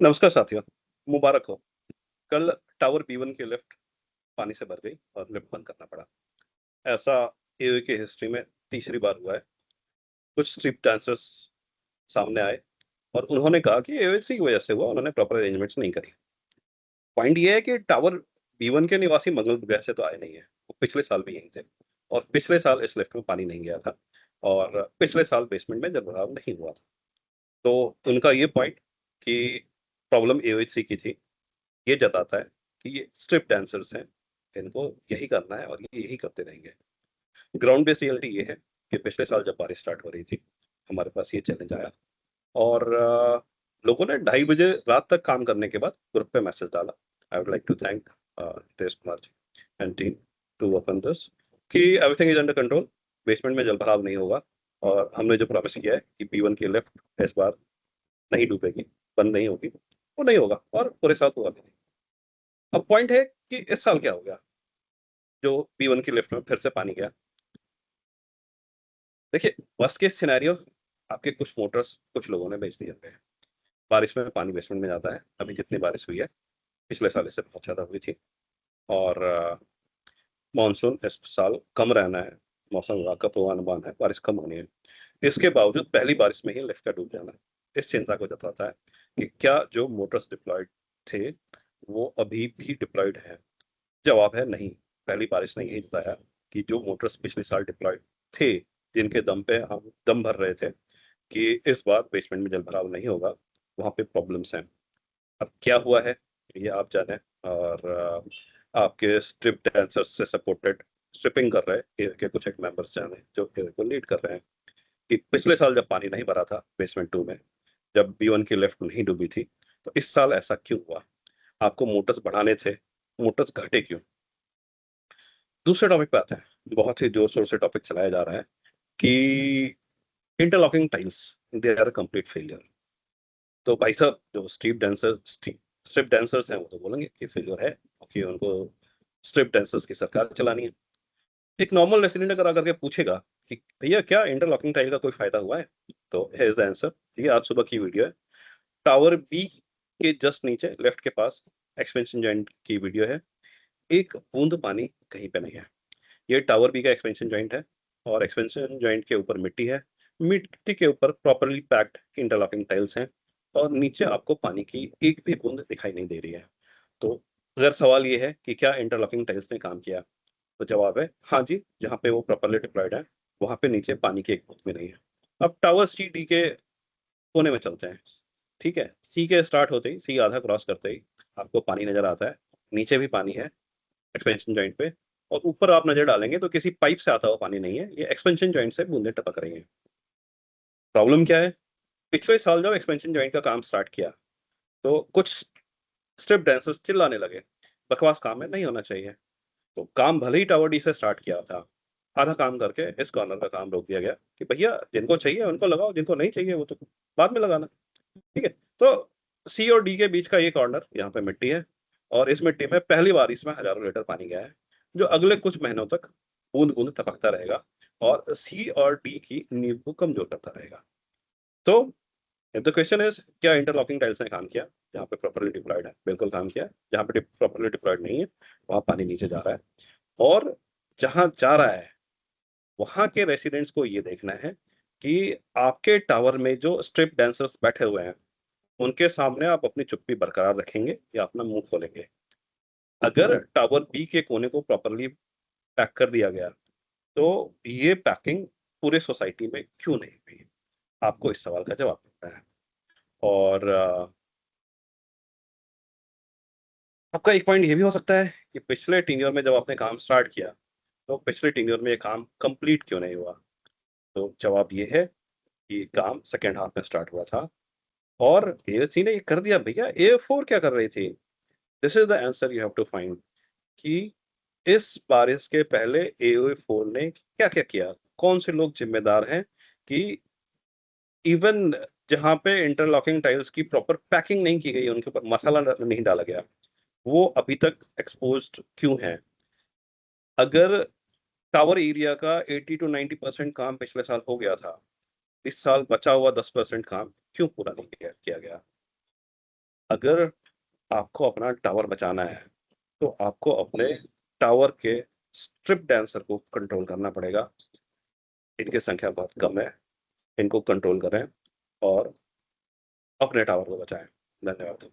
नमस्कार साथियों, मुबारक हो। कल टावर B1 की लिफ्ट पानी से भर गई और लिफ्ट बंद करना पड़ा। ऐसा एओए की हिस्ट्री में तीसरी बार हुआ है। कुछ स्ट्रीट डांसर्स सामने आए और उन्होंने कहा कि एओए 3 की वजह से हुआ, उन्होंने प्रॉपर अरेंजमेंट्स नहीं करी। पॉइंट ये है कि टावर B1 के निवासी मंगल ग्रह से तो आए नहीं है, वो पिछले साल भी यहीं थे और पिछले साल इस लिफ्ट में पानी नहीं गया था और पिछले साल बेसमेंट में जलभराव नहीं हुआ था। तो उनका ये पॉइंट कि प्रॉब्लम एओए 3 की थी, ये जताता है कि ये स्ट्रिप डांसर्स हैं, इनको यही करना है और ये यही करते रहेंगे। ग्राउंड बेस्ड रियलिटी ये है कि पिछले साल जब बारिश स्टार्ट हो रही थी, हमारे पास ये चैलेंज आया और लोगों ने 2:30 बजे रात तक काम करने के बाद ग्रुप पे मैसेज डाला। I would like to thank Nitesh Kumar ji and team to work on this कि everything is under control, basement में जलभराव नहीं होगा और हमने जो प्रॉमिस किया है कि B1 की लिफ्ट इस बार नहीं डूबेगी, बंद नहीं होगी, वो नहीं होगा और पूरे साल हुआ भी नहीं। अब पॉइंट है कि इस साल क्या हो गया जो B1 की लिफ्ट में फिर से पानी गया। देखिए, वर्स्ट केस सिनेरियो, आपके कुछ मोटर्स कुछ लोगों ने बेच दिए होंगे। बारिश में पानी बेसमेंट में जाता है। अभी जितनी बारिश हुई है, पिछले साल इससे बहुत ज़्यादा हुई थी और मानसून इस साल कम रहना है। मौसम विभाग का पूर्वानुमान है, बारिश कम होनी है। इसके बावजूद पहली बारिश में ही लिफ्ट का डूब जाना इस चिंता को जताता है कि क्या जो मोटर्स डिप्लॉयड थे, वो अभी भी डिप्लॉयड हैं? जवाब है नहीं। पहली बारिश ने यही बताया कि जो मोटर्स पिछले साल डिप्लॉयड थे, जिनके दम पे हम दम भर रहे थे कि इस बार बेसमेंट में जलभराव नहीं होगा, वहां पे प्रॉब्लम्स हैं। अब क्या हुआ है, ये आप जाने और आपके स्ट्रिप डांसर्स से सपोर्टेड स्ट्रिपिंग कर रहे के कुछ एक मेंबर्स जाने जो को लीड कर रहे हैं कि पिछले साल जब पानी नहीं भरा था बेसमेंट 2 में, जब B1 की लिफ्ट नहीं डूबी थी, तो इस साल ऐसा क्यों हुआ? आपको मोटर्स बढ़ाने थे, मोटर्स घटे क्यों? दूसरे टॉपिक पे आते हैं। बहुत ही जोर शोर से टॉपिक चलाया जा रहा है कि interlocking tiles, they are complete failure. तो भाई साहब, जो स्ट्रिप डांसर्स हैं वो तो बोलेंगे कि फेलियर है क्योंकि उनको स्ट्रिप डांसर्स की सरकार चलानी है। एक नॉर्मल रेसिडेंट अगर आकर के पूछेगा कि भैया क्या इंटरलॉकिंग टाइल का कोई फायदा हुआ है, तो हियर इज द आंसर। ये आज सुबह की वीडियो है। टावर B के जस्ट नीचे लेफ्ट के पास एक्सपेंशन जॉइंट की वीडियो है। एक बूंद पानी कहीं पे नहीं है। ये टावर B का एक्सपेंशन जॉइंट है और एक्सपेंशन जॉइंट के ऊपर मिट्टी है। मिट्टी के ऊपर प्रॉपर्ली पैक्ड इंटरलॉकिंग टाइल्स हैं और नीचे आपको पानी की एक भी बूंद दिखाई नहीं दे रही है। तो अगर सवाल ये है कि क्या इंटरलॉकिंग टाइल्स ने काम किया, तो जवाब है हाँ जी। जहाँ पे वो प्रॉपर्ली डिप्लॉयड है, वहां पे नीचे पानी की एक बूंद भी नहीं है। अब टावर C D के कोने में चलते हैं। ठीक है, सी के स्टार्ट होते ही, सी आधा क्रॉस करते ही आपको पानी नजर आता है। नीचे भी पानी है एक्सपेंशन जॉइंट पे और ऊपर आप नजर डालेंगे तो किसी पाइप से आता हुआ पानी नहीं है, ये एक्सपेंशन जॉइंट से बूंदें टपक रही हैं। प्रॉब्लम क्या है? पिछले साल जब एक्सपेंशन जॉइंट का काम स्टार्ट किया, तो कुछ स्ट्रिप डांसर्स चिल्लाने लगे, बकवास काम है, नहीं होना चाहिए। तो काम भले ही टावर डी से स्टार्ट किया था, आधा काम करके इस कॉर्नर का काम रोक दिया गया कि भैया जिनको चाहिए उनको लगाओ, जिनको नहीं चाहिए वो तो बाद में लगाना। ठीक है। तो सी और डी के बीच का ये कॉर्नर, यहाँ पे मिट्टी है और इस मिट्टी में पहली बार इसमें हजारों लीटर पानी गया है, जो अगले कुछ महीनों तक बूंद बूंद टपकता रहेगा और सी और डी की नींव को कमजोर करता रहेगा। तो द क्वेश्चन इज, क्या इंटरलॉकिंग टाइल्स ने काम किया? जहाँ पे प्रॉपर्ली डिप्लॉयड है बिल्कुल काम किया, जहाँ पे प्रॉपर्ली डिप्लॉयड नहीं है वहां पानी नीचे जा रहा है। और जहां जा रहा है, वहां के रेसिडेंट्स को ये देखना है कि आपके टावर में जो स्ट्रिप डांसर्स बैठे हुए हैं, उनके सामने आप अपनी चुप्पी बरकरार रखेंगे या अपना मुंह खोलेंगे? अगर टावर B के कोने को प्रॉपर्ली पैक कर दिया गया, तो ये पैकिंग पूरे सोसाइटी में क्यों नहीं हुई? आपको इस सवाल का जवाब देना है। और आपका एक पॉइंट ये भी हो सकता है कि पिछले टीनियर में जब आपने काम स्टार्ट किया, तो पिछले टीनियर में ये काम कंप्लीट क्यों नहीं हुआ? तो जवाब ये है कि काम सेकेंड हाफ में स्टार्ट हुआ था और AOC ने ये कर दिया। भैया A4 क्या कर रही थी? This is the answer you have to find कि इस बारिश के पहले AOA4 ने क्या-क्या किया? कौन से लोग जिम्मेदार हैं कि इवन जहाँ पे इंटरलॉकिंग टाइल्स की प्रॉपर पैकिंग नहीं की गई, उनके ऊपर मसाला नहीं डाला गया, वो अभी तक एक्सपोज्ड क्यों हैं? अगर टावर एरिया का 80 टू 90% काम पिछले साल हो गया था, इस साल बचा हुआ 10% काम क्यों पूरा नहीं किया गया? अगर आपको अपना टावर बचाना है, तो आपको अपने टावर के स्ट्रिप डांसर को कंट्रोल करना पड़ेगा। इनकी संख्या बहुत कम है, इनको कंट्रोल करें और अपने टावर को बचाएँ। धन्यवाद।